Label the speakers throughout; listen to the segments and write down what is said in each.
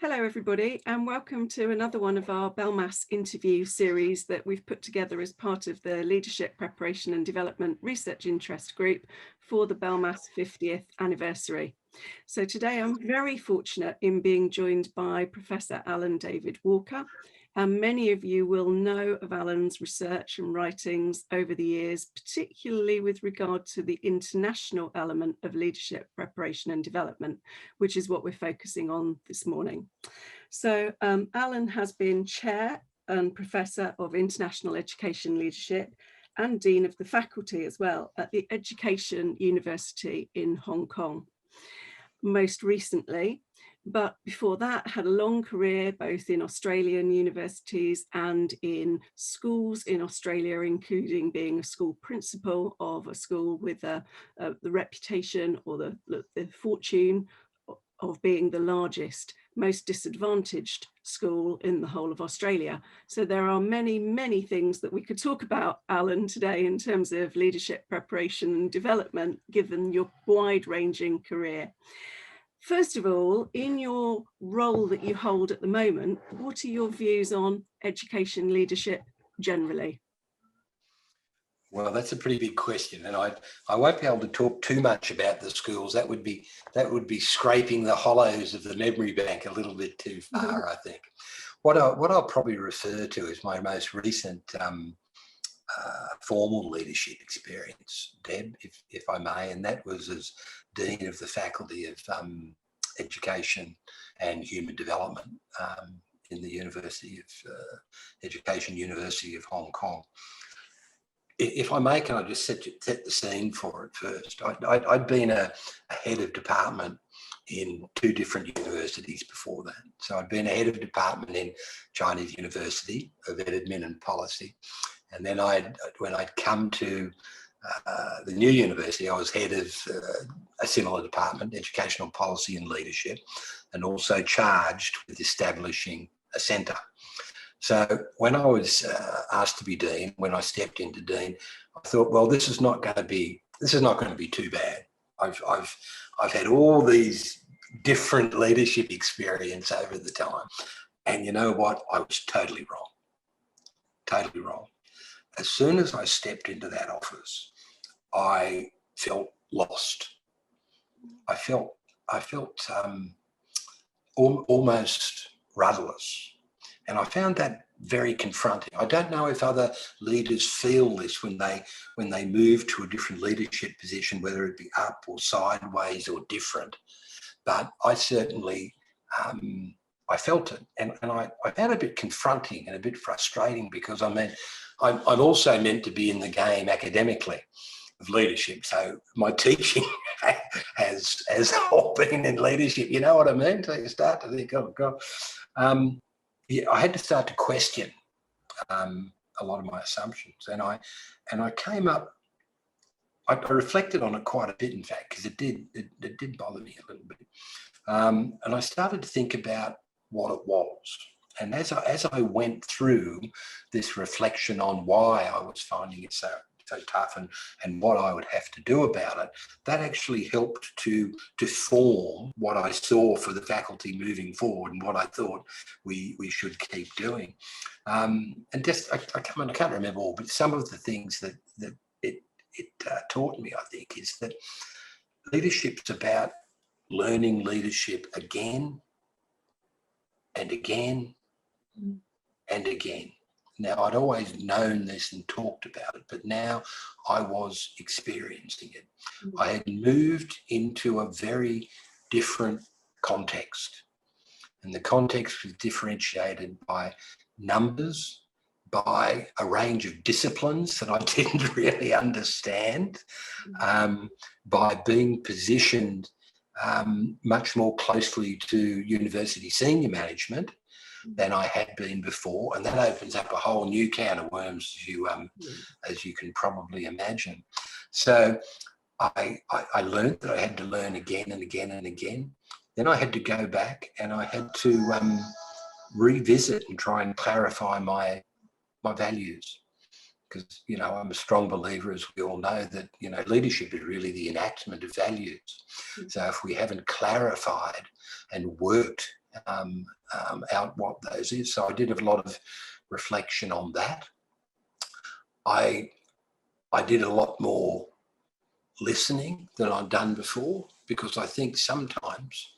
Speaker 1: Hello everybody, and welcome to another one of our BELMAS interview series that we've put together as part of the Leadership Preparation and Development Research Interest Group for the BELMAS 50th anniversary. So today I'm very fortunate in being joined by Professor Allan David Walker, and many of you will know of Allan's research and writings over the years, particularly with regard to the international element of leadership preparation and development, which is what we're focusing on this morning. So Allan has been Chair and Professor of International Education Leadership and Dean of the Faculty as well at the Education University in Hong Kong. Most recently, but before that had a long career both in Australian universities and in schools in Australia, including being a school principal of a school with the reputation or the fortune of being the largest, most disadvantaged school in the whole of Australia. So there are many, many things that we could talk about, Allan, today in terms of leadership preparation and development, given your wide-ranging career. First of all, in your role that you hold at the moment, what are your views on education leadership generally?
Speaker 2: Well, that's a pretty big question, and I won't be able to talk too much about the schools. That would be scraping the hollows of the memory bank a little bit too far, I think. What I'll probably refer to is my most recent formal leadership experience, Deb, if I may, and that was as Dean of the Faculty of Education and Human Development in the University of Education University of Hong Kong. If I may, can I just set the scene for it first? I'd been a head of department in two different universities before that. So I'd been a head of department in Chinese University of Ed Admin and Policy. And then when I'd come to the new university, I was head of a similar department, Educational Policy and Leadership, and also charged with establishing a centre. So when I was asked to be dean, when I stepped into dean, I thought, well, this is not going to be too bad. I've had all these different leadership experience over the time, and you know what? I was totally wrong. Totally wrong. As soon as I stepped into that office, I felt lost. I felt almost rudderless. And I found that very confronting. I don't know if other leaders feel this when they move to a different leadership position, whether it be up or sideways or different. But I certainly, I felt it. And I found it a bit confronting and a bit frustrating because I'm also meant to be in the game academically of leadership. So my teaching has all been in leadership. You know what I mean? So you start to think, oh God. Yeah, I had to start to question a lot of my assumptions, and I came up. I reflected on it quite a bit, in fact, because it did bother me a little bit, and I started to think about what it was. And as I went through this reflection on why I was finding it so tough and what I would have to do about it, that actually helped to form what I saw for the faculty moving forward and what I thought we should keep doing. And just I can't remember all, but some of the things that it taught me, I think, is that leadership's about learning leadership again and again and again. Now, I'd always known this and talked about it, but now I was experiencing it. I had moved into a very different context, and the context was differentiated by numbers, by a range of disciplines that I didn't really understand, by being positioned much more closely to university senior management than I had been before, and that opens up a whole new can of worms, as you can probably imagine. So I learned that I had to learn again and again and again. Then I had to go back and I had to revisit and try and clarify my values, because I'm a strong believer, as we all know, that leadership is really the enactment of values. So if we haven't clarified and worked out what those is. So I did a lot of reflection on that. I did a lot more listening than I'd done before, because I think sometimes,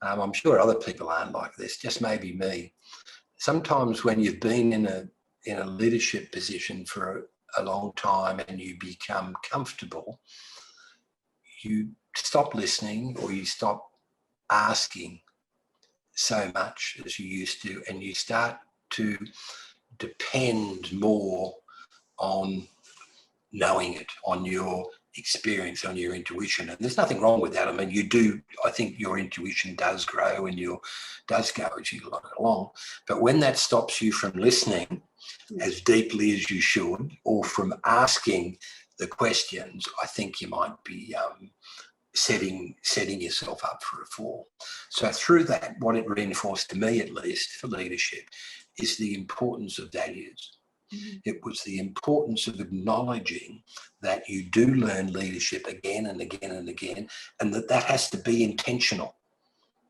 Speaker 2: I'm sure other people aren't like this, just maybe me. Sometimes when you've been in a leadership position for a long time and you become comfortable, you stop listening, or you stop asking so much as you used to, and you start to depend more on knowing it, on your experience, on your intuition. And there's nothing wrong with that. I mean, I think your intuition does grow and does go as you go along. But when that stops you from listening as deeply as you should, or from asking the questions, I think you might be setting yourself up for a fall. So through that, what it reinforced to me, at least for leadership, is the importance of values. It was the importance of acknowledging that you do learn leadership again and again and again, and that has to be intentional.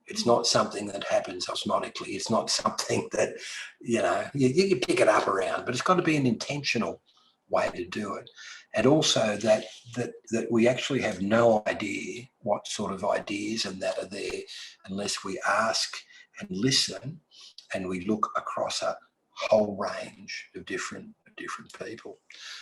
Speaker 2: It's not something that happens osmotically. It's not something that, you can pick it up around, but it's got to be an intentional way to do it. And also that we actually have no idea what sort of ideas and that are there unless we ask and listen, and we look across a whole range of different people.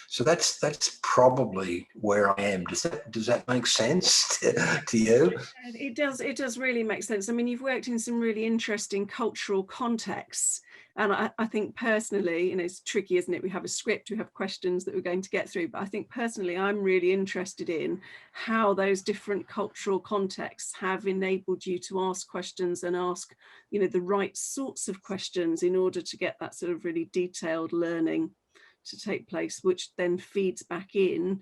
Speaker 2: So that's probably where I am. Does that make sense to you?
Speaker 1: It does really make sense. I mean, you've worked in some really interesting cultural contexts, and I think personally, it's tricky, isn't it? We have a script, we have questions that we're going to get through, but I think personally I'm really interested in how those different cultural contexts have enabled you to ask questions and ask, the right sorts of questions in order to get that sort of really detailed learning to take place, which then feeds back in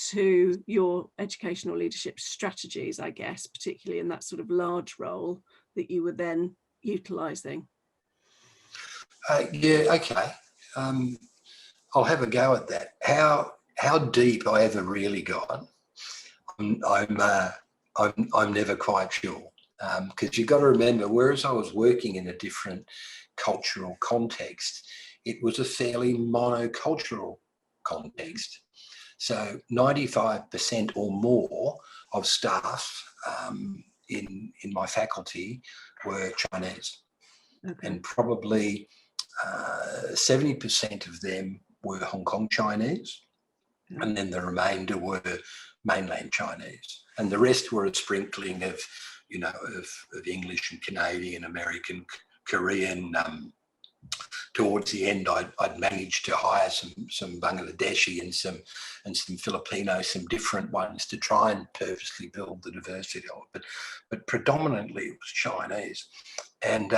Speaker 1: to your educational leadership strategies, I guess, particularly in that sort of large role that you were then utilising.
Speaker 2: Yeah, okay. I'll have a go at that. How deep I ever really got, I'm never quite sure, because you've got to remember, whereas I was working in a different cultural context, it was a fairly monocultural context. So 95% or more of staff in my faculty were Chinese, and probably 70% of them were Hong Kong Chinese, and then the remainder were mainland Chinese, and the rest were a sprinkling of, of English and Canadian, American, Korean. Towards the end, I'd managed to hire some Bangladeshi and some Filipino, some different ones, to try and purposely build the diversity of it. But predominantly it was Chinese, and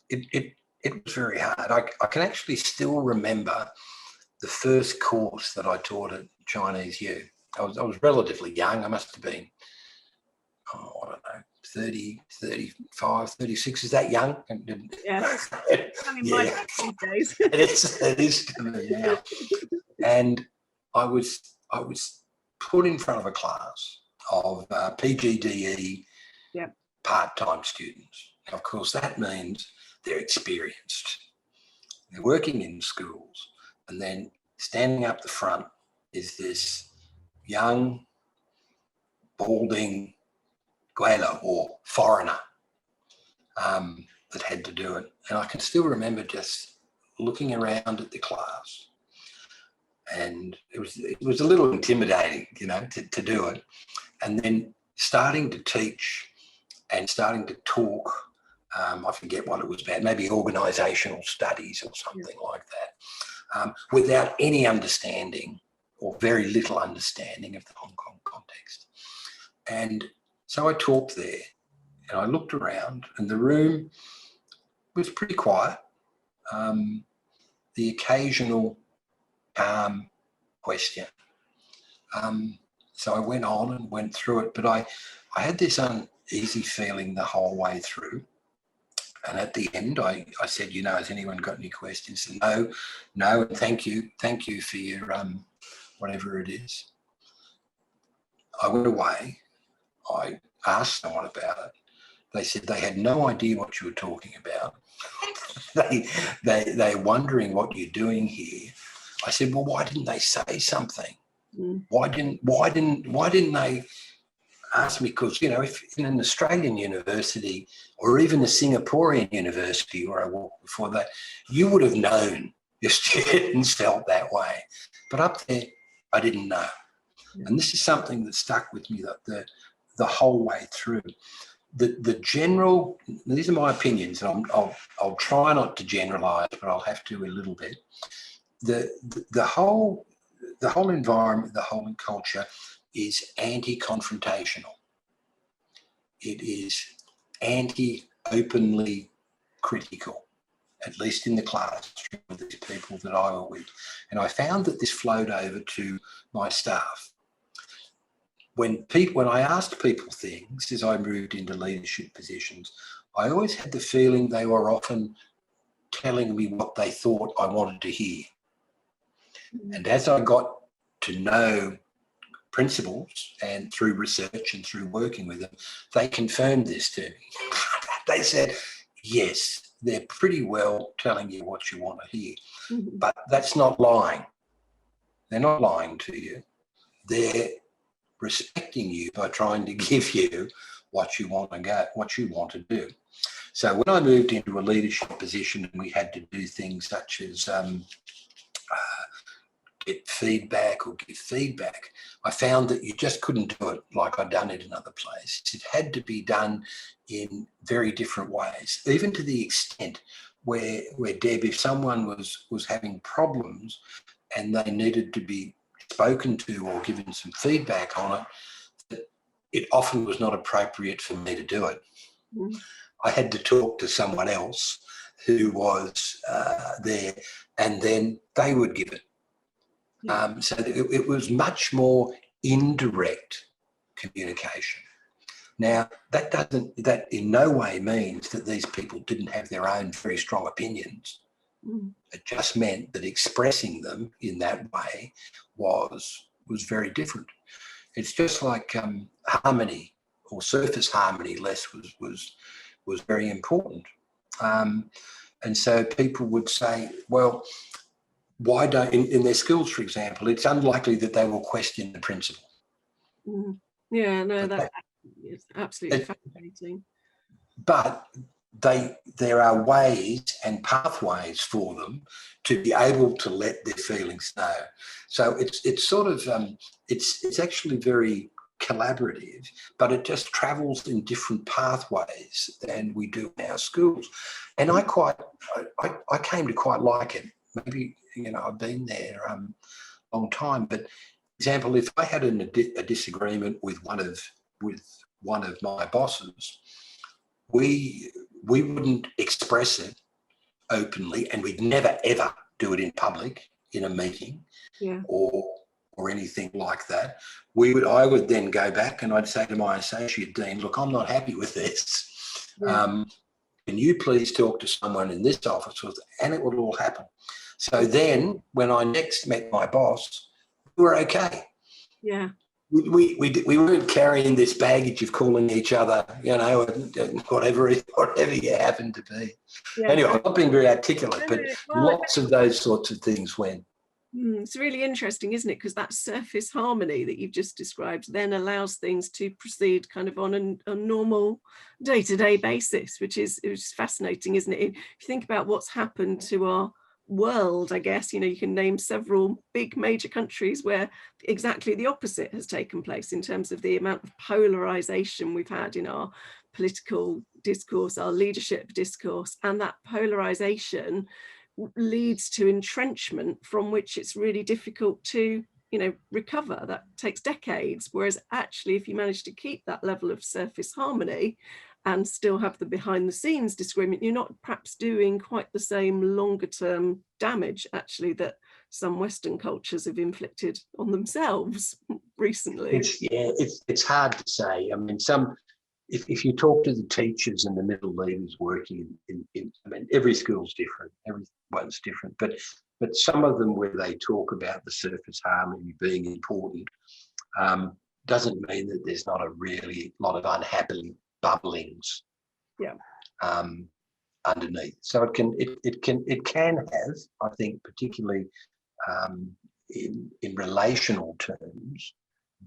Speaker 2: it was very hard. I can actually still remember the first course that I taught at Chinese U. I was relatively young. I must have been, I don't know, 30, 35, 36. Is that young?
Speaker 1: Yeah.
Speaker 2: Yeah.
Speaker 1: Days.
Speaker 2: It is to me now. And I was put in front of a class of PGDE part-time students. Now, of course, that means they're experienced. They're working in schools, and then standing up the front is this young, balding Guelo, or foreigner, that had to do it. And I can still remember just looking around at the class, and it was a little intimidating, to do it. And then starting to teach and starting to talk, I forget what it was about, maybe organisational studies or something like that, without any understanding, or very little understanding, of the Hong Kong context. And so I talked there, and I looked around, and the room was pretty quiet. The occasional calm question. So I went on and went through it, but I had this uneasy feeling the whole way through. And at the end, I said, has anyone got any questions? And no, and thank you for your whatever it is. I went away. I asked someone about it, They said they had no idea what you were talking about. They're wondering what you're doing here. I said, well, why didn't they say something? Why didn't they ask me? Because, you know, if in an Australian university or even a Singaporean university where I walked before that, you would have known your students felt that way. But up there, I didn't know. And this is something that stuck with me the whole way through. The general, these are my opinions, and I'll try not to generalise, but I'll have to a little bit. The whole environment, the whole culture is anti-confrontational. It is anti-openly critical, at least in the classroom with these people that I were with. And I found that this flowed over to my staff. When I asked people things as I moved into leadership positions, I always had the feeling they were often telling me what they thought I wanted to hear. And as I got to know principals and through research and through working with them, they confirmed this to me. They said, yes, they're pretty well telling you what you want to hear, but that's not lying. They're not lying to you. They're respecting you by trying to give you what you want to do. So when I moved into a leadership position and we had to do things such as get feedback or give feedback, I found that you just couldn't do it like I'd done it in other places. It had to be done in very different ways, even to the extent where Deb, if someone was having problems and they needed to be spoken to or given some feedback on it, it often was not appropriate for me to do it. I had to talk to someone else who was there, and then they would give it. So it was much more indirect communication. Now, that in no way means that these people didn't have their own very strong opinions. It just meant that expressing them in that way was very different. It's just like harmony or surface harmony less was very important. And so people would say, well, why don't, in their schools, for example, it's unlikely that they will question the principal.
Speaker 1: Yeah, no, that is absolutely fascinating.
Speaker 2: But there are ways and pathways for them to be able to let their feelings know. So it's sort of it's actually very collaborative, but it just travels in different pathways than we do in our schools. And I came to quite like it. Maybe, you know, I've been there a long time, but for example, if I had a disagreement with one of my bosses, we wouldn't express it openly, and we'd never ever do it in public in a meeting or anything like that. I would then go back and I'd say to my associate dean, look, I'm not happy with this. Can you please talk to someone in this office? And it would all happen. So then when I next met my boss, we were okay. Yeah. We weren't carrying this baggage of calling each other, you know, whatever you happen to be. Yeah. Anyway, I'm not being very articulate, but lots of those sorts of things went.
Speaker 1: It's really interesting, isn't it? Because that surface harmony that you've just described then allows things to proceed kind of on a normal day-to-day basis, which is fascinating, isn't it? If you think about what's happened to our world, I guess, you know, you can name several big major countries where exactly the opposite has taken place in terms of the amount of polarization we've had in our political discourse, our leadership discourse, and that polarization leads to entrenchment from which it's really difficult to, you know, recover. That takes decades. Whereas actually, if you manage to keep that level of surface harmony and still have the behind the scenes disagreement, you're not perhaps doing quite the same longer term damage actually that some Western cultures have inflicted on themselves recently.
Speaker 2: It's hard to say. I mean, if you talk to the teachers and the middle leaders working I mean, every school's different, everyone's different, but some of them where they talk about the surface harmony being important doesn't mean that there's not a really lot of unhappy bubblings
Speaker 1: Yeah.
Speaker 2: Underneath. So it can have, I think, particularly in relational terms,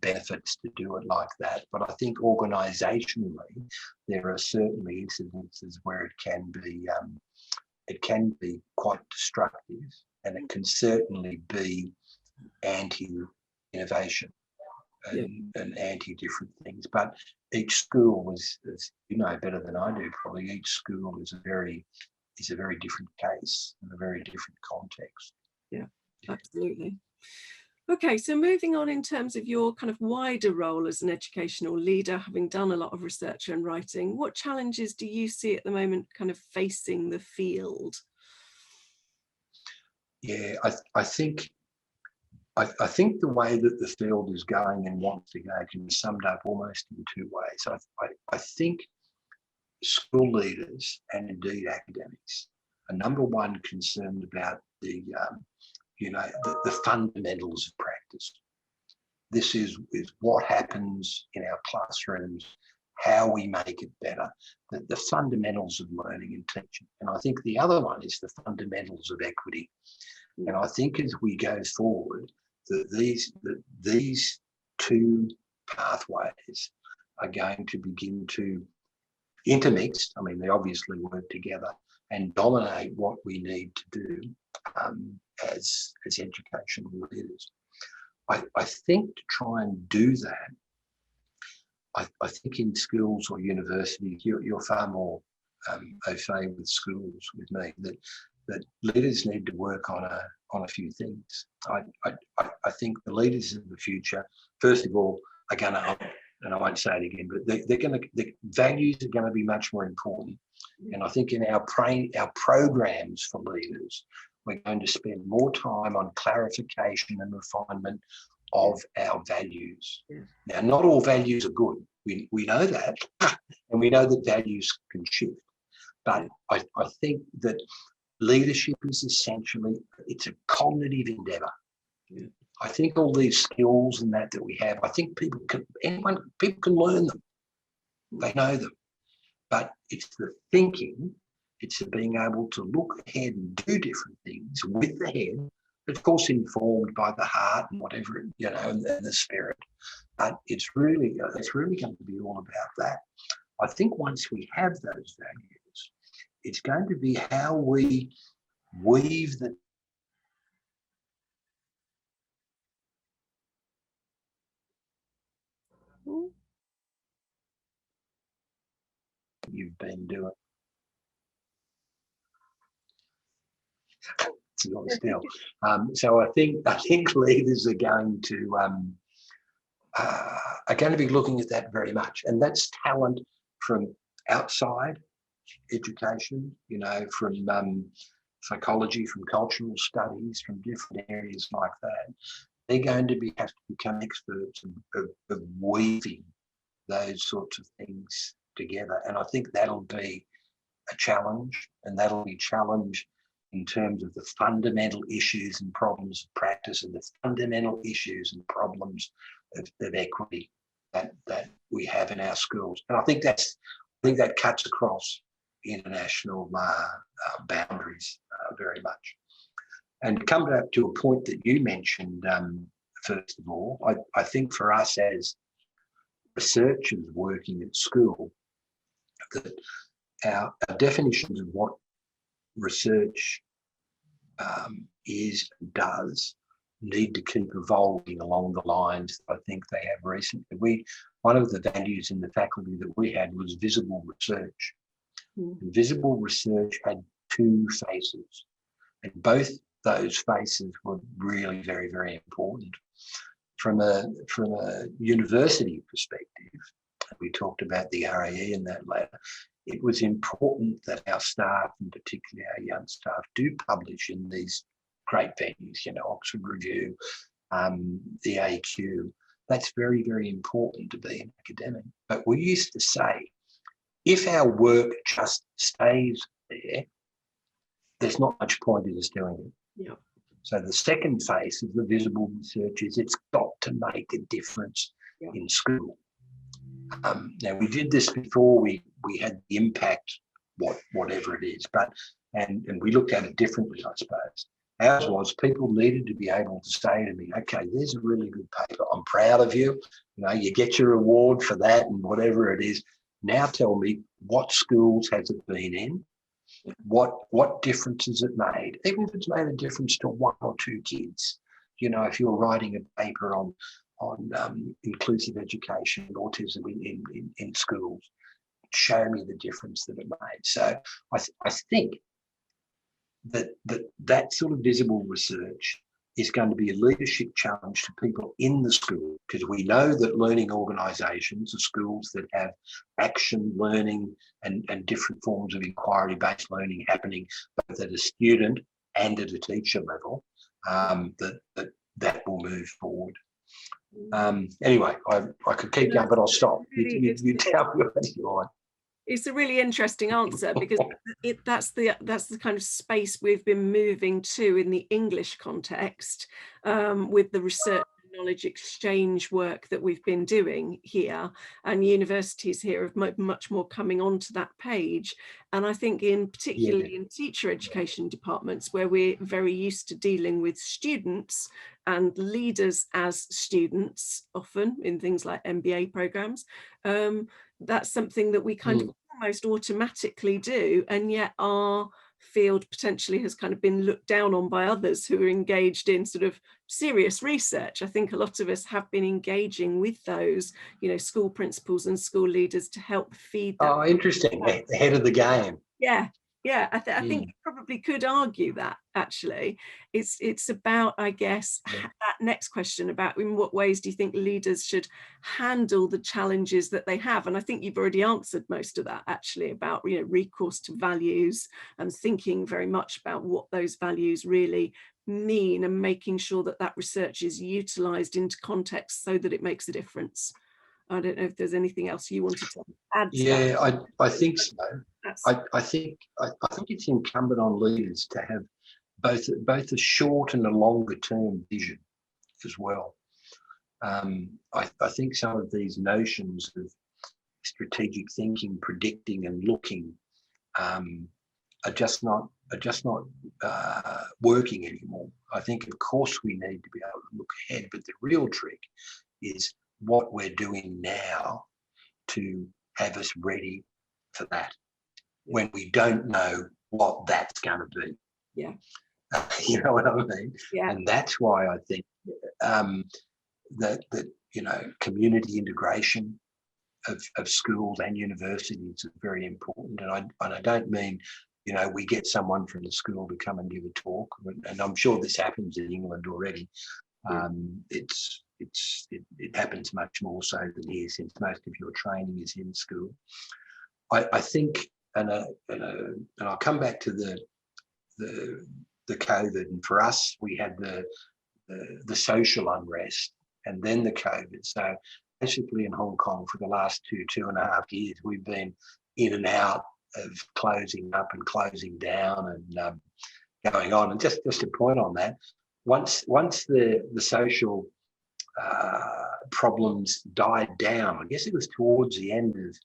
Speaker 2: benefits to do it like that. But I think organisationally, there are certainly incidences where it can be quite destructive, and it can certainly be anti-innovation and anti-different things. But each school is, you know better than I do probably, each school is a very different case and a very different context.
Speaker 1: Yeah, absolutely. Okay, so moving on in terms of your kind of wider role as an educational leader, having done a lot of research and writing, what challenges do you see at the moment kind of facing the field?
Speaker 2: Yeah, I think the way that the field is going and wants to go can be summed up almost in two ways. I think school leaders and indeed academics are number one concerned about the fundamentals of practice. This is what happens in our classrooms, how we make it better, the fundamentals of learning and teaching. And I think the other one is the fundamentals of equity. And I think as we go forward, these two pathways are going to begin to intermix. I mean, they obviously work together and dominate what we need to do as educational leaders. I think to try and do that, I think in schools or universities, you're far more au fait with schools with me, that leaders need to work on a few things. I think the leaders of the future, first of all, are going to, and I won't say it again, but the values are going to be much more important. And I think in our programs for leaders, we're going to spend more time on clarification and refinement of our values. Now, not all values are good. We know that, and we know that values can shift. But I think that leadership is essentially, it's a cognitive endeavour. Yeah. I think all these skills and that we have, I think people can learn them. They know them. But it's the thinking, it's the being able to look ahead and do different things with the head, of course informed by the heart and whatever, and the spirit. But it's really going to be all about that. I think once we have those values, it's going to be how we weave the you've been doing. Still. So I think leaders are going to be looking at that very much, and that's talent from outside education, from psychology, from cultural studies, from different areas like that. They're going to have to become experts of weaving those sorts of things together, and I think that'll be a challenge, and that'll be a challenge in terms of the fundamental issues and problems of practice and the fundamental issues and problems of equity that we have in our schools. And I think that cuts across international boundaries very much. And come back to a point that you mentioned, first of all, I think for us as researchers working at school, that our definitions of what research does need to keep evolving along the lines I think they have recently. One of the values in the faculty that we had was visible research. Visible research had two faces, and both those faces were really very, very important. From a university perspective, we talked about the RAE in that later, it was important that our staff, and particularly our young staff, do publish in these great venues, Oxford Review, the AQ. That's very, very important to be an academic. But we used to say, if our work just stays there, there's not much point in us doing it. Yeah. So the second phase of the visible research is it's got to make a difference in school. Now, we did this before we we had the impact, whatever it is. But and we looked at it differently, I suppose. Ours was people needed to be able to say to me, okay, there's a really good paper. I'm proud of you. You know, you get your reward for that and whatever it is. Now tell me, what schools has it been in? What difference has it made? Even if it's made a difference to one or two kids. You know, if you're writing a paper on inclusive education and autism in schools, show me the difference that it made. So I think that sort of visible research is going to be a leadership challenge to people in the school, because we know that learning organisations are schools that have action learning and different forms of inquiry-based learning happening both at a student and at a teacher level, that will move forward. Anyway, I could keep going, but I'll stop. You tell me what you want.
Speaker 1: It's a really interesting answer, because that's the kind of space we've been moving to in the English context, with the research and knowledge exchange work that we've been doing here, and universities here have much more coming onto that page. And I think particularly in teacher education departments, where we're very used to dealing with students and leaders as students, often in things like MBA programs, that's something that we kind of almost automatically do, and yet our field potentially has kind of been looked down on by others who are engaged in sort of serious research. I think a lot of us have been engaging with those, you know, school principals and school leaders to help feed that.
Speaker 2: Oh, interesting. Ahead of the game.
Speaker 1: Yeah, I think you probably could argue that actually. It's about, I guess, that next question about in what ways do you think leaders should handle the challenges that they have? And I think you've already answered most of that actually, about, you know, recourse to values and thinking very much about what those values really mean, and making sure that that research is utilised into context so that it makes a difference. I don't know if there's anything else you wanted to add to that.
Speaker 2: Yeah, I think so. I think it's incumbent on leaders to have both a short and a longer term vision as well. I think some of these notions of strategic thinking, predicting, and looking are just not working anymore. I think, of course, we need to be able to look ahead, but the real trick is what we're doing now to have us ready for that, when we don't know what that's going to be.
Speaker 1: Yeah.
Speaker 2: You know what I mean?
Speaker 1: Yeah.
Speaker 2: And that's why I think that you know, community integration of schools and universities is very important. And I don't mean, you know, we get someone from the school to come and give a talk, and I'm sure this happens in England already. It happens much more so than here, since most of your training is in school. I think, and I'll come back to the COVID, and for us we had the social unrest and then the COVID. So basically in Hong Kong for the last 2.5 years, we've been in and out of closing up and closing down and going on. And just to point on that, once the social problems died down, I guess it was towards the end of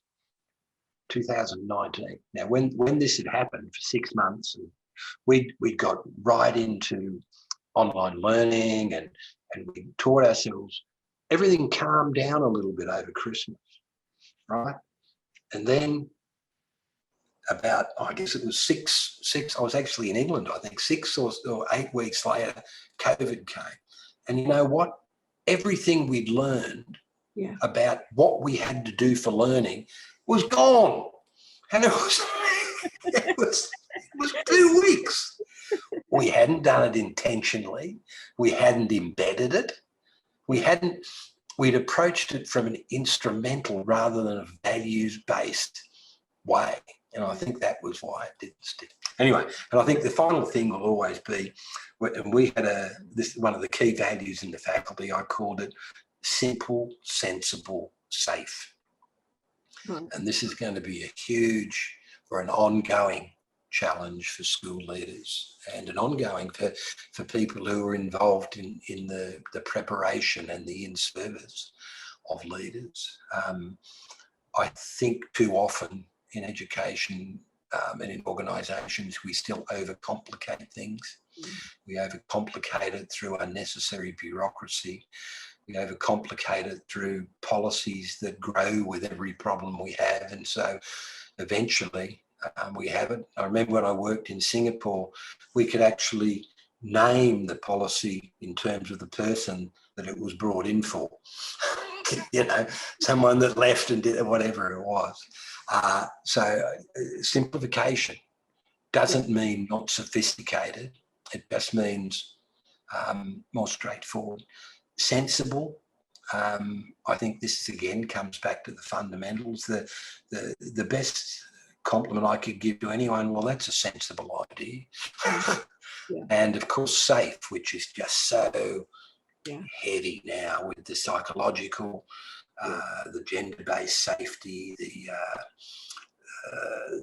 Speaker 2: 2019. Now, when this had happened for 6 months, we got right into online learning and we taught ourselves. Everything calmed down a little bit over Christmas, right? And then about, I guess it was six, I was actually in England, I think 6 or 8 weeks later, COVID came. And you know what? Everything we'd learned about what we had to do for learning was gone. And it was 2 weeks. We hadn't done it intentionally. We hadn't embedded it. We'd approached it from an instrumental rather than a values-based way. And I think that was why it didn't stick. Anyway, and I think the final thing will always be, and we had one of the key values in the faculty, I called it simple, sensible, safe. And this is going to be a huge or an ongoing challenge for school leaders, and an ongoing for people who are involved in the preparation and the in-service of leaders. I think too often in education and in organisations, we still overcomplicate things. We overcomplicate it through unnecessary bureaucracy. We overcomplicate it through policies that grow with every problem we have. And so eventually we have it. I remember when I worked in Singapore, we could actually name the policy in terms of the person that it was brought in for. You know, someone that left and did whatever it was. So simplification doesn't mean not sophisticated. It just means more straightforward. Sensible. I think this again comes back to the fundamentals. The best compliment I could give to anyone, well, that's a sensible idea. Yeah. And of course, safe, which is just so heavy now with the psychological, the gender-based safety,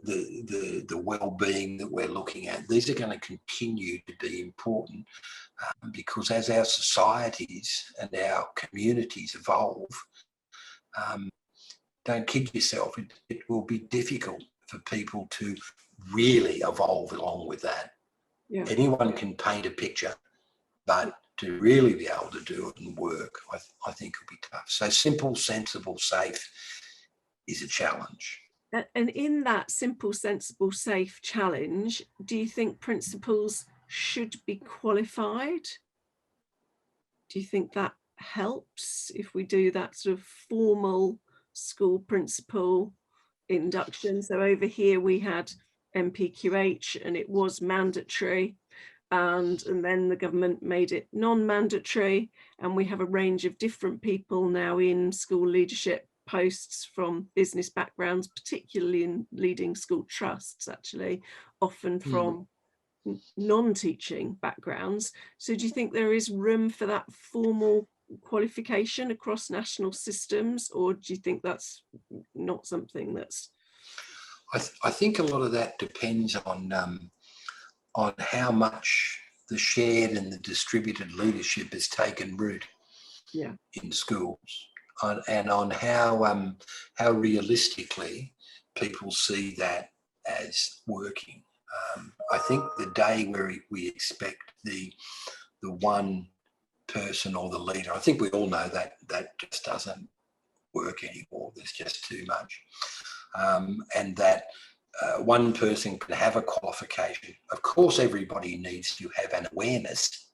Speaker 2: the well-being that we're looking at. These are going to continue to be important because as our societies and our communities evolve, don't kid yourself, it will be difficult for people to really evolve along with that. Yeah. Anyone can paint a picture, but to really be able to do it and work, I think will be tough. So simple, sensible, safe is a challenge.
Speaker 1: And in that simple, sensible, safe challenge, do you think principals should be qualified? Do you think that helps if we do that sort of formal school principal induction? So over here we had MPQH and it was mandatory, and then the government made it non-mandatory, and we have a range of different people now in school leadership posts from business backgrounds, particularly in leading school trusts, actually, often from non-teaching backgrounds. So do you think there is room for that formal qualification across national systems, or do you think that's not something that's...
Speaker 2: I think a lot of that depends on how much the shared and the distributed leadership has taken root in schools, and on how realistically people see that as working. I think the day where we expect the one person or the leader, I think we all know that just doesn't work anymore. There's just too much. And that one person can have a qualification. Of course, everybody needs to have an awareness,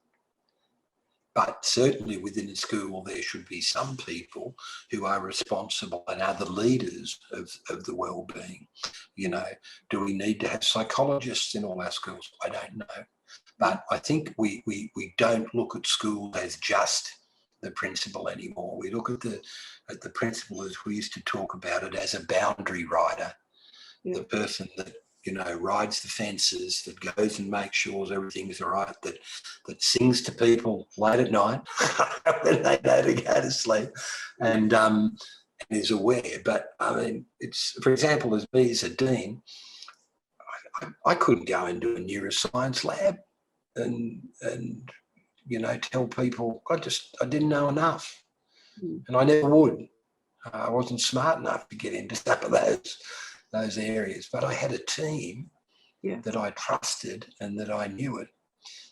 Speaker 2: but certainly within a school, there should be some people who are responsible and are the leaders of the well-being. You know, do we need to have psychologists in all our schools? I don't know. But I think we don't look at school as just the principal anymore. We look at the principal as we used to talk about it as a boundary rider, the person that, you know, rides the fences, that goes and makes sure everything's all right, that sings to people late at night when they know to go to sleep, and is aware. But I mean, it's, for example, as me as a dean, I couldn't go into a neuroscience lab and you know, tell people I didn't know enough, and I never would. I wasn't smart enough to get into some of those areas, but I had a team that I trusted and that I knew it.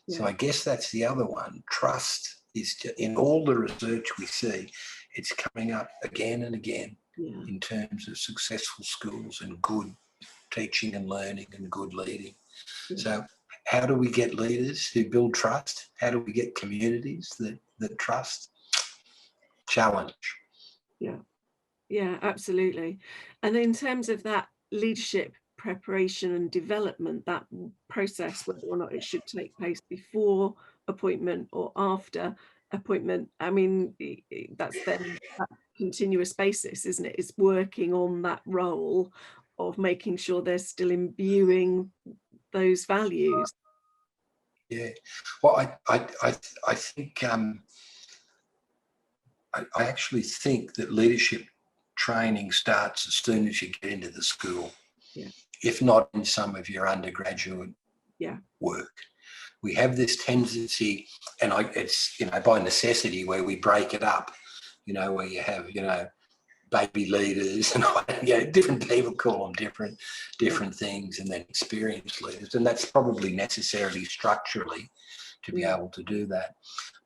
Speaker 2: So I guess that's the other one. Trust is in all the research we see, it's coming up again and again in terms of successful schools and good teaching and learning and good leading. So how do we get leaders who build trust? How do we get communities that trust? Challenge.
Speaker 1: Yeah, absolutely. And in terms of that leadership preparation and development, that process, whether or not it should take place before appointment or after appointment, I mean, that's then a continuous basis, isn't it? It's working on that role of making sure they're still imbuing those values.
Speaker 2: Yeah, well, I think I actually think that leadership training starts as soon as you get into the school, if not in some of your undergraduate work. We have this tendency, and it's, you know, by necessity, where we break it up, you know, where you have, you know, baby leaders, and different people call them different things, and then experienced leaders, and that's probably necessarily structurally to be able to do that.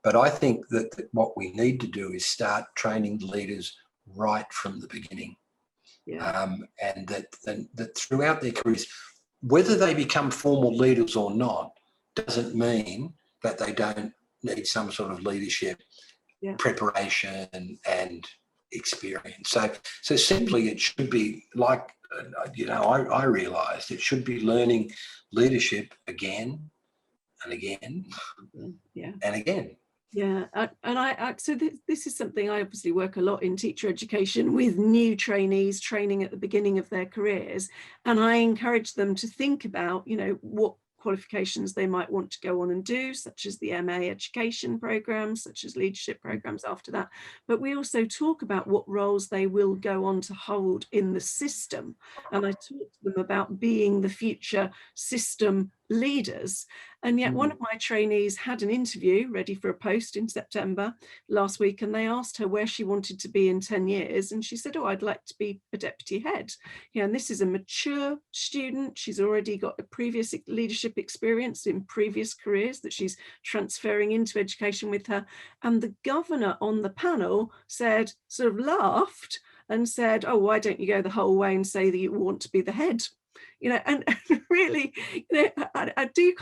Speaker 2: But I think that what we need to do is start training leaders right from the beginning, and that throughout their careers, whether they become formal leaders or not, doesn't mean that they don't need some sort of leadership preparation and experience. So simply it should be like, I realised it should be learning leadership again and again and again.
Speaker 1: Yeah, so this is something I obviously work a lot in teacher education with new trainees training at the beginning of their careers, and I encourage them to think about, what qualifications they might want to go on and do, such as the MA education programs, such as leadership programs after that. But we also talk about what roles they will go on to hold in the system. And I talk to them about being the future system leaders. And yet one of my trainees had an interview ready for a post in September last week, and they asked her where she wanted to be in 10 years. And she said, I'd like to be a deputy head. And this is a mature student. She's already got a previous leadership experience in previous careers that she's transferring into education with her. And the governor on the panel said, sort of laughed and said, why don't you go the whole way and say that you want to be the head? And really, I do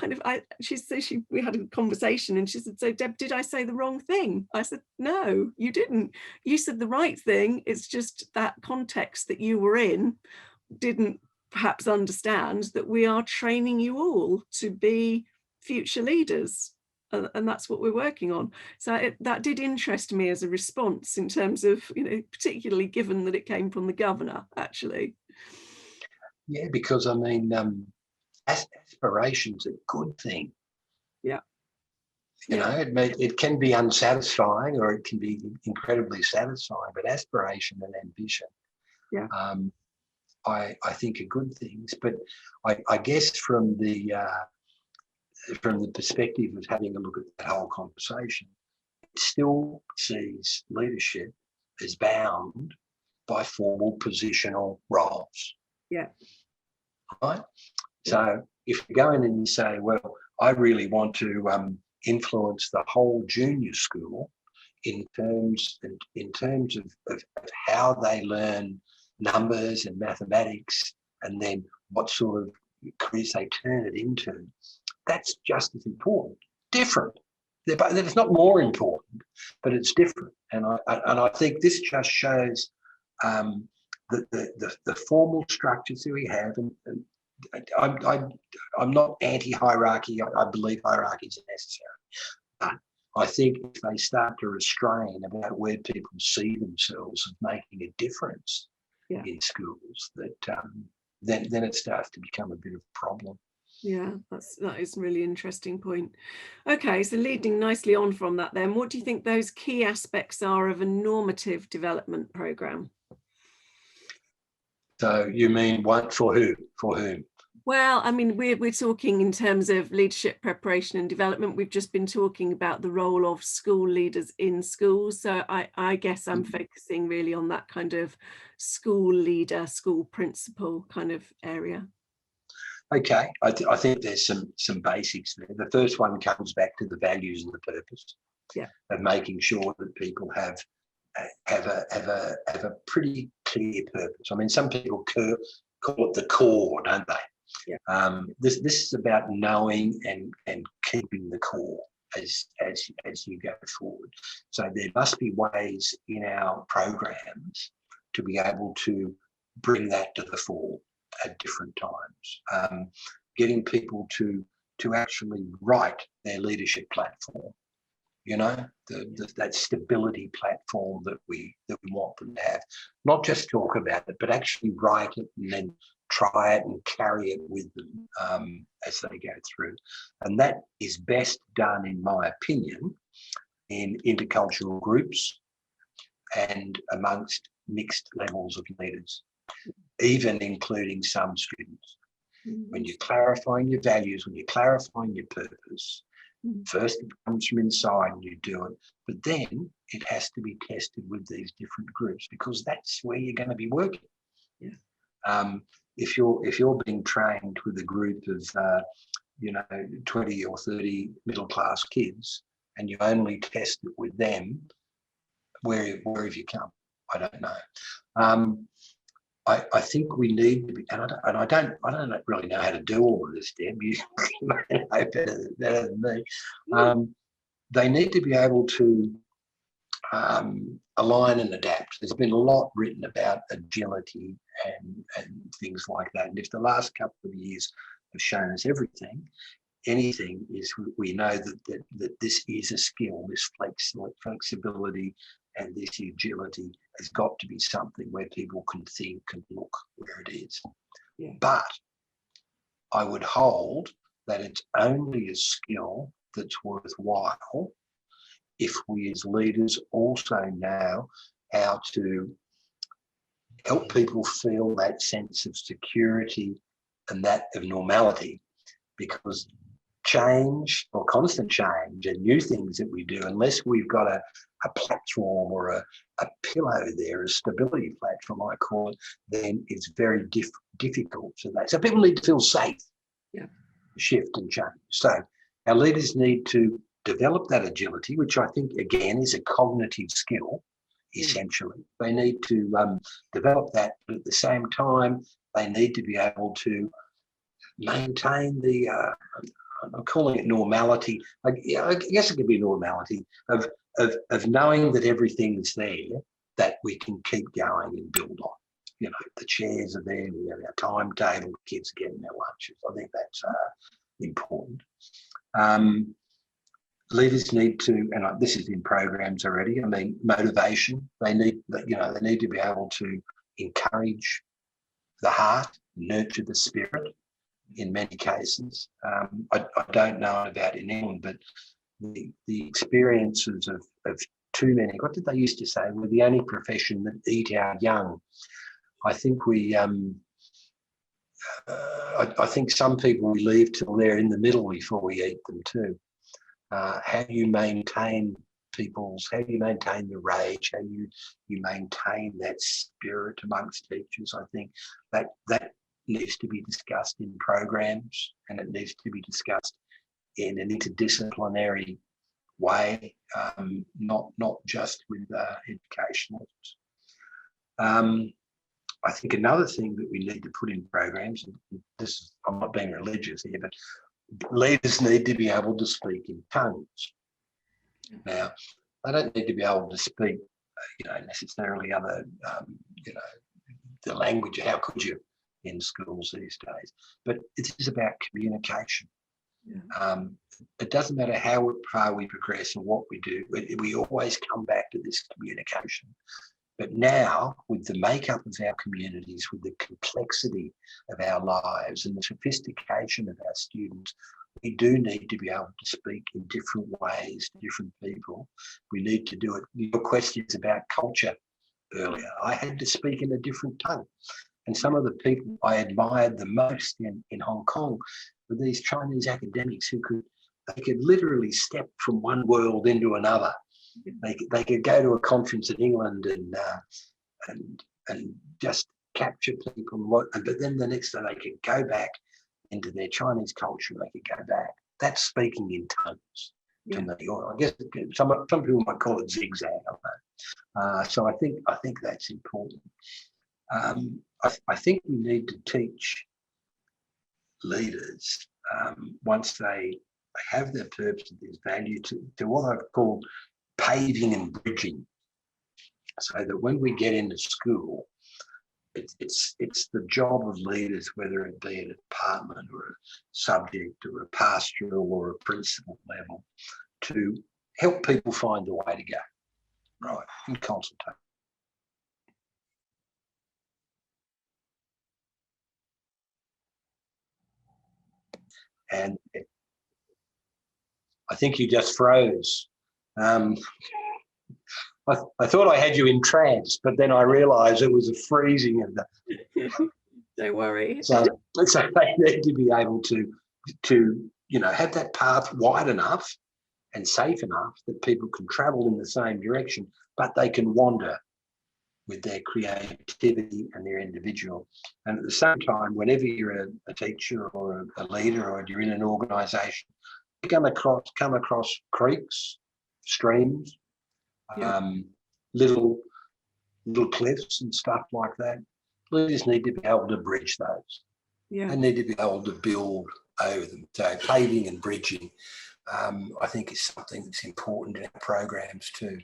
Speaker 1: we had a conversation, and she said, so Deb, did I say the wrong thing? I said, no, you didn't. You said the right thing. It's just that context that you were in didn't perhaps understand that we are training you all to be future leaders. And that's what we're working on. So that did interest me as a response in terms of, particularly given that it came from the governor, actually.
Speaker 2: Yeah, because aspiration's a good thing.
Speaker 1: Yeah.
Speaker 2: It can be unsatisfying or it can be incredibly satisfying, but aspiration and ambition, I think are good things. But I guess from the perspective of having a look at that whole conversation, it still sees leadership as bound by formal positional roles.
Speaker 1: Yeah.
Speaker 2: Right. So if you go in and you say, well, I really want to influence the whole junior school in terms of how they learn numbers and mathematics, and then what sort of careers they turn it into, that's just as important. Different. It's not more important, but it's different. And I think this just shows the formal structures that we have, and I'm not anti-hierarchy. I believe hierarchies are necessary, but I think if they start to restrain about where people see themselves as making a difference in schools, that then it starts to become a bit of a problem.
Speaker 1: Yeah, that is a really interesting point. Okay, so leading nicely on from that then, what do you think those key aspects are of a normative development programme?
Speaker 2: So you mean what, for who? For whom?
Speaker 1: Well, we're talking in terms of leadership preparation and development. We've just been talking about the role of school leaders in schools. So I guess I'm focusing really on that kind of school leader, school principal kind of area.
Speaker 2: Okay, I think there's some basics there. The first one comes back to the values and the purpose.
Speaker 1: Yeah. Of
Speaker 2: making sure that people have a pretty clear purpose. Some people call it the core, don't they? Yeah. This is about knowing and keeping the core as you go forward. So there must be ways in our programs to be able to bring that to the fore at different times. Getting people to actually write their leadership platform. That stability platform that we want them to have. Not just talk about it, but actually write it and then try it and carry it with them as they go through. And that is best done, in my opinion, in intercultural groups and amongst mixed levels of leaders, even including some students. When you're clarifying your values, when you're clarifying your purpose, First, it comes from inside and you do it, but then it has to be tested with these different groups, because that's where you're going to be working.
Speaker 1: Yeah.
Speaker 2: If you're being trained with a group of 20 or 30 middle class kids, and you only test it with them, where have you come? I don't know. I think we need to be, and I don't really know how to do all of this, Deb. You know better than me. They need to be able to align and adapt. There's been a lot written about agility and things like that. And if the last couple of years have shown us anything is, we know that this is a skill, this flexibility and this agility has got to be something where people can think and look where it is.
Speaker 1: Yeah.
Speaker 2: But I would hold that it's only a skill that's worthwhile if we as leaders also know how to help people feel that sense of security and that of normality, because change, or constant change and new things that we do, unless we've got a platform or a pillow there, a stability platform, I call it, then it's very difficult for that. So people need to feel safe, shift and change. So our leaders need to develop that agility, which I think, again, is a cognitive skill, essentially. They need to develop that, but at the same time, they need to be able to maintain the, I'm calling it normality. I guess it could be normality of knowing that everything's there, that we can keep going and build on. You know, the chairs are there, we have our timetable, kids are getting their lunches. I think that's important. Leaders need to, and this is in programs already, I mean, motivation. They need to be able to encourage the heart, nurture the spirit in many cases. I don't know about in England, but the experiences of too many, what did they used to say? We're the only profession that eat our young. I think I think some people we leave till they're in the middle before we eat them too. How do you maintain the rage, how you maintain that spirit amongst teachers? I think that needs to be discussed in programs, and it needs to be discussed in an interdisciplinary way, not just with educationalists. I think another thing that we need to put in programs, and I'm not being religious here, but leaders need to be able to speak in tongues. Now, they don't need to be able to speak, necessarily other, the language. How could you in schools these days? But it is about communication. Yeah. It doesn't matter how far we progress and what we do. We always come back to this communication. But now, with the makeup of our communities, with the complexity of our lives and the sophistication of our students, we do need to be able to speak in different ways to different people. We need to do it. Your questions about culture earlier, I had to speak in a different tongue. And some of the people I admired the most in Hong Kong were these Chinese academics who could literally step from one world into another. They could go to a conference in England and just capture people, but then the next day they could go back into their Chinese culture. They could go back. That's speaking in tongues to me. Or I guess some people might call it zigzag. I don't know. So I think that's important. I think we need to teach leaders once they have their purpose and their value to what I've called paving and bridging, so that when we get into school, it's the job of leaders, whether it be at a department or a subject or a pastoral or a principal level, to help people find the way to go, right, and consultate. And I think you just froze. I thought I had you in trance, but then I realised it was a freezing of the.
Speaker 1: Don't worry.
Speaker 2: So they need to be able to have that path wide enough and safe enough that people can travel in the same direction, but they can wander with their creativity and their individual. And at the same time, whenever you're a teacher or a leader, or you're in an organisation, you come across creeks, streams, little cliffs and stuff like that. Leaders need to be able to bridge those. They need to be able to build over them. So paving and bridging, I think, is something that's important in our programs too.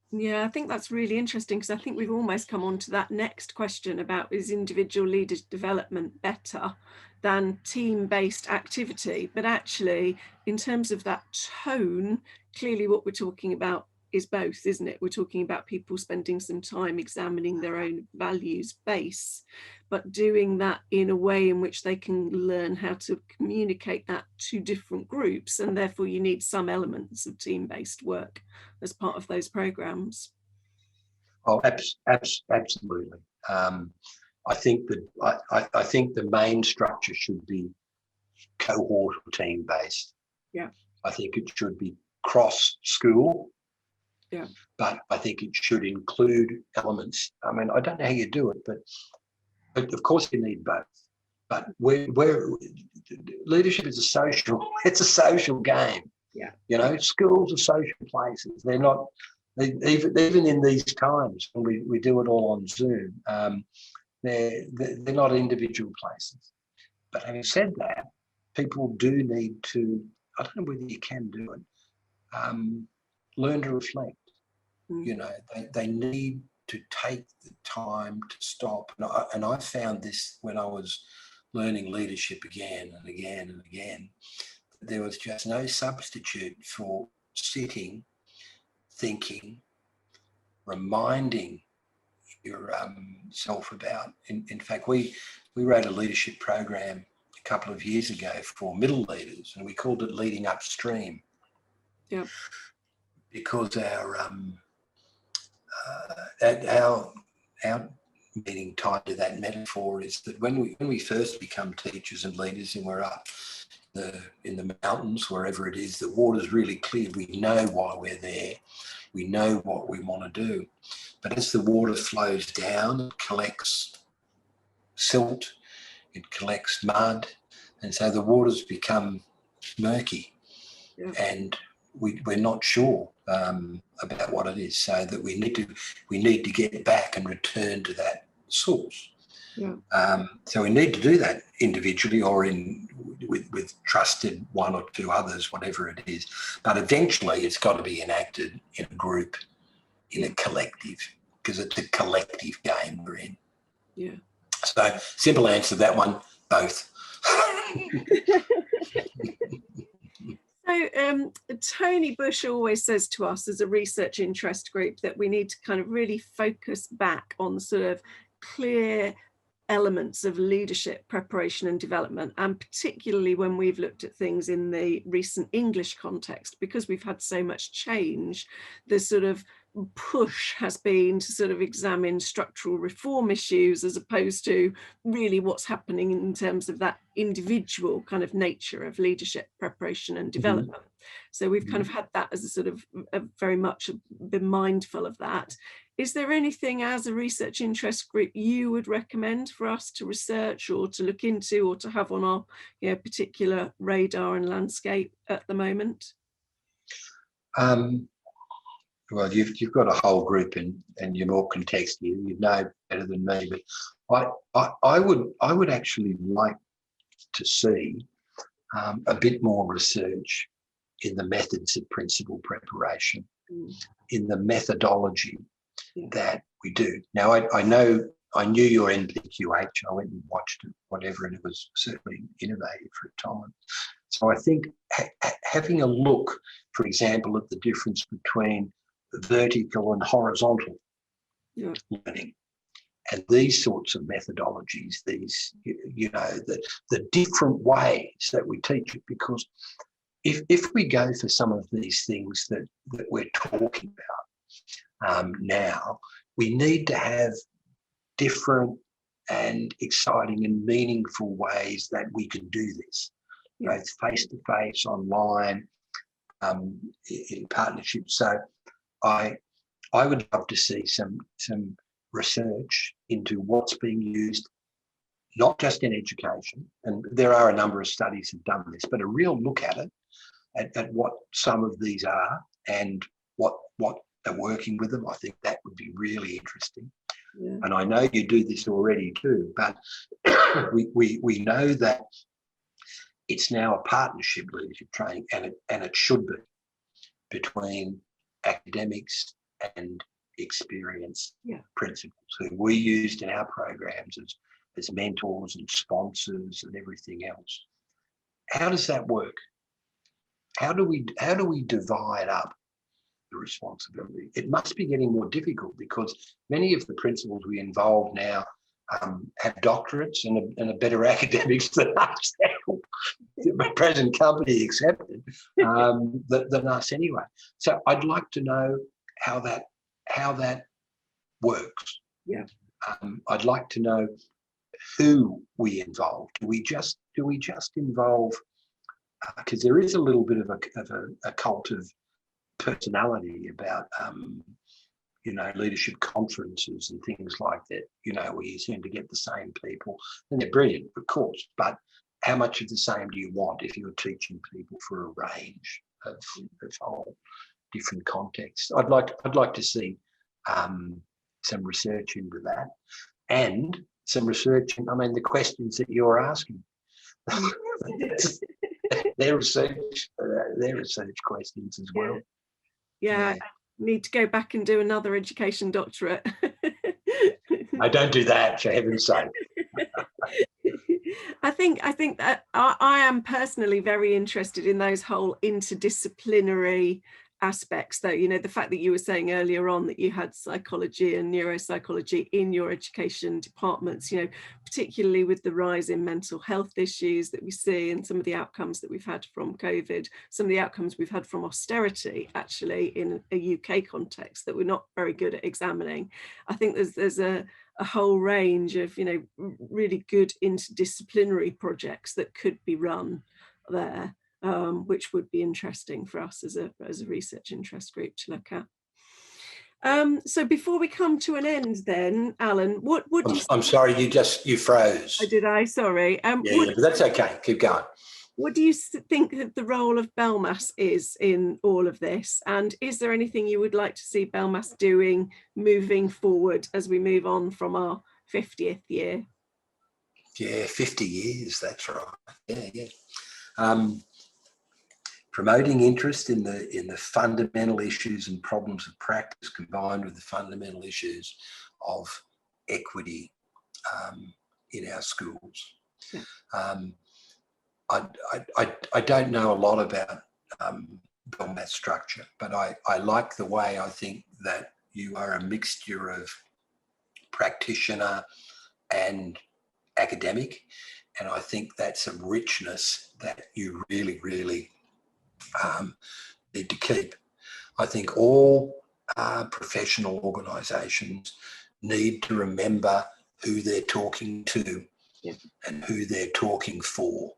Speaker 1: Yeah, I think that's really interesting, because I think we've almost come on to that next question about, is individual leader development better than team-based activity? But actually, in terms of that tone, clearly what we're talking about is both, isn't it? We're talking about people spending some time examining their own values base, but doing that in a way in which they can learn how to communicate that to different groups, and therefore you need some elements of team-based work as part of those programs.
Speaker 2: Oh, absolutely. I think that I think the main structure should be cohort or team-based.
Speaker 1: Yeah. I
Speaker 2: think it should be cross-school.
Speaker 1: Yeah.
Speaker 2: But I think it should include elements. I mean, I don't know how you do it, but of course you need both. But where leadership is it's a social game.
Speaker 1: Yeah.
Speaker 2: Schools are social places. They're not, even in these times when we do it all on Zoom, they're not individual places. But having said that, people do need to, I don't know whether you can do it, learn to reflect. They need to take the time to stop. And I found this when I was learning leadership again and again and again. There was just no substitute for sitting, thinking, reminding yourself about. In fact, we wrote a leadership program a couple of years ago for middle leaders, and we called it Leading Upstream.
Speaker 1: Yeah.
Speaker 2: Because our meaning tied to that metaphor is that when we first become teachers and leaders, and we're up in the mountains, wherever it is, the water's really clear. We know why we're there. We know what we want to do. But as the water flows down, it collects silt, it collects mud, and so the waters become murky.
Speaker 1: Yeah.
Speaker 2: And we're not sure about what it is, so that we need to get back and return to that source.
Speaker 1: Yeah.
Speaker 2: So we need to do that individually or with trusted one or two others, whatever it is. But eventually it's got to be enacted in a group, in a collective, because it's a collective game we're in.
Speaker 1: Yeah.
Speaker 2: So simple answer to that one, both.
Speaker 1: So Tony Bush always says to us as a research interest group that we need to kind of really focus back on sort of clear elements of leadership preparation and development, and particularly when we've looked at things in the recent English context, because we've had so much change, the sort of push has been to sort of examine structural reform issues as opposed to really what's happening in terms of that individual kind of nature of leadership preparation and development. So we've kind of had that as a sort of very much been mindful of that. Is there anything as a research interest group you would recommend for us to research or to look into or to have on our particular radar and landscape at the moment?
Speaker 2: Well, you've got a whole group and you're more contextual. You know better than me, but I would actually like to see a bit more research in the methods of principal preparation, in the methodology that we do. Now, I knew your NPQH. I went and watched it, whatever, and it was certainly innovative for a time. So I think having a look, for example, at the difference between vertical and horizontal learning, and these sorts of methodologies, these, the different ways that we teach it, because if we go for some of these things that we're talking about now, we need to have different and exciting and meaningful ways that we can do this. both face-to-face, online, in partnership. So I would love to see some research into what's being used, not just in education, and there are a number of studies have done this, but a real look at it, at what some of these are and what are working with them. I think that would be really interesting.
Speaker 1: Yeah.
Speaker 2: And I know you do this already too, but we know that it's now a partnership leadership training, and it should be, between academics and experienced principals who we used in our programs as mentors and sponsors and everything else. How does that work? How do we divide up the responsibility? It must be getting more difficult, because many of the principals we involve now have doctorates and are better academics than us, present company accepted, than us anyway. So I'd like to know how that works.
Speaker 1: Yeah.
Speaker 2: I'd like to know who we involve. Do we just involve? Because there is a little bit of a cult of personality about leadership conferences and things like that, where you seem to get the same people, and they're brilliant, of course, but how much of the same do you want if you're teaching people for a range of whole different contexts? I'd like to see some research into that, and some research in, the questions that you're asking. Their research questions as well.
Speaker 1: Yeah. Need to go back and do another education doctorate.
Speaker 2: I don't do that, for heaven's sake.
Speaker 1: I think that I am personally very interested in those whole interdisciplinary aspects, though. The fact that you were saying earlier on that you had psychology and neuropsychology in your education departments, particularly with the rise in mental health issues that we see, and some of the outcomes that we've had from COVID, some of the outcomes we've had from austerity, actually, in a UK context, that we're not very good at examining. I think there's a whole range of really good interdisciplinary projects that could be run there, which would be interesting for us as a research interest group to look at. So before we come to an end then, Allan, what do you...
Speaker 2: I'm sorry, you froze.
Speaker 1: Did I? Sorry.
Speaker 2: Yeah, but that's okay. Keep going.
Speaker 1: What do you think that the role of BELMAS is in all of this? And is there anything you would like to see BELMAS doing moving forward as we move on from our 50th year?
Speaker 2: Yeah, 50 years, that's right. Yeah. Promoting interest in the fundamental issues and problems of practice, combined with the fundamental issues of equity in our schools. Yeah. I don't know a lot about BELMAS structure, but I like the way I think that you are a mixture of practitioner and academic, and I think that's a richness that you really, really need to keep. I think all professional organisations need to remember who they're talking to and who they're talking for.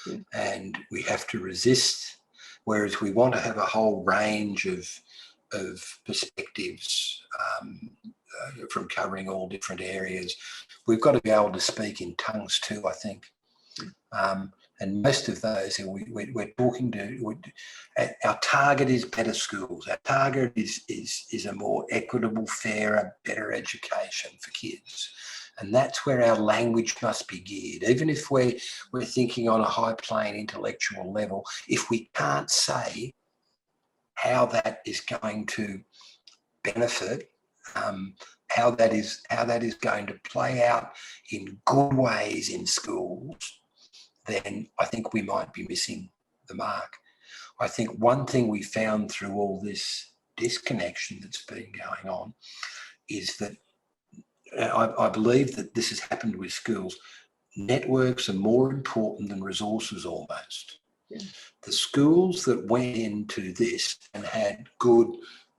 Speaker 2: Yeah. And we have to resist, whereas we want to have a whole range of perspectives from covering all different areas. We've got to be able to speak in tongues too, I think. And most of those we're talking to, our target is better schools. Our target is a more equitable, fairer, better education for kids. And that's where our language must be geared. Even if we're thinking on a high plane intellectual level, if we can't say how that is going to benefit, how that is going to play out in good ways in schools, then I think we might be missing the mark. I think one thing we found through all this disconnection that's been going on is that I believe that this has happened with schools. Networks are more important than resources almost. Yeah. The schools that went into this and had good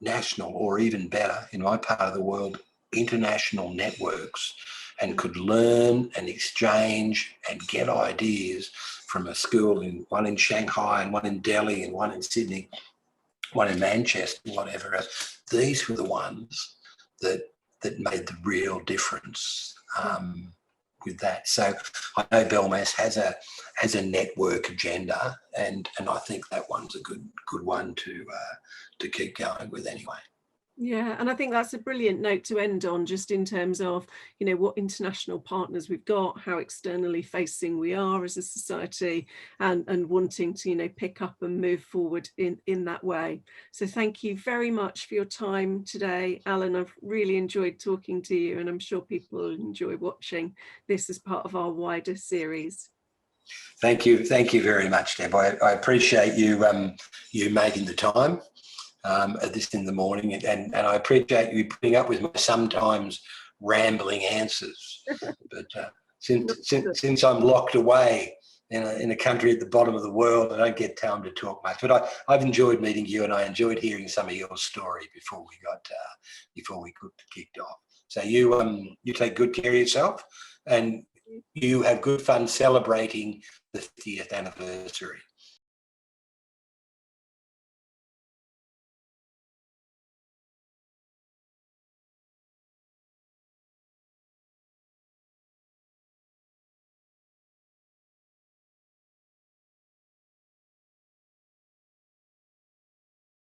Speaker 2: national, or even better, in my part of the world, international networks, and could learn and exchange and get ideas from a school one in Shanghai and one in Delhi and one in Sydney, one in Manchester, whatever else. These were the ones that made the real difference with that. So I know BELMAS has a network agenda, and I think that one's a good one to keep going with anyway.
Speaker 1: Yeah, and I think that's a brilliant note to end on, just in terms of, you know, what international partners we've got, how externally facing we are as a society, and wanting to, you know, pick up and move forward in that way. So thank you very much for your time today, Allan. I've really enjoyed talking to you, and I'm sure people will enjoy watching this as part of our wider series.
Speaker 2: Thank you very much, Deb. I appreciate you making the time at this in the morning, and I appreciate you putting up with my sometimes rambling answers. But since I'm locked away in a country at the bottom of the world, I don't get time to talk much. But I've enjoyed meeting you, and I enjoyed hearing some of your story before we kicked off. So you take good care of yourself, and you have good fun celebrating the 50th anniversary.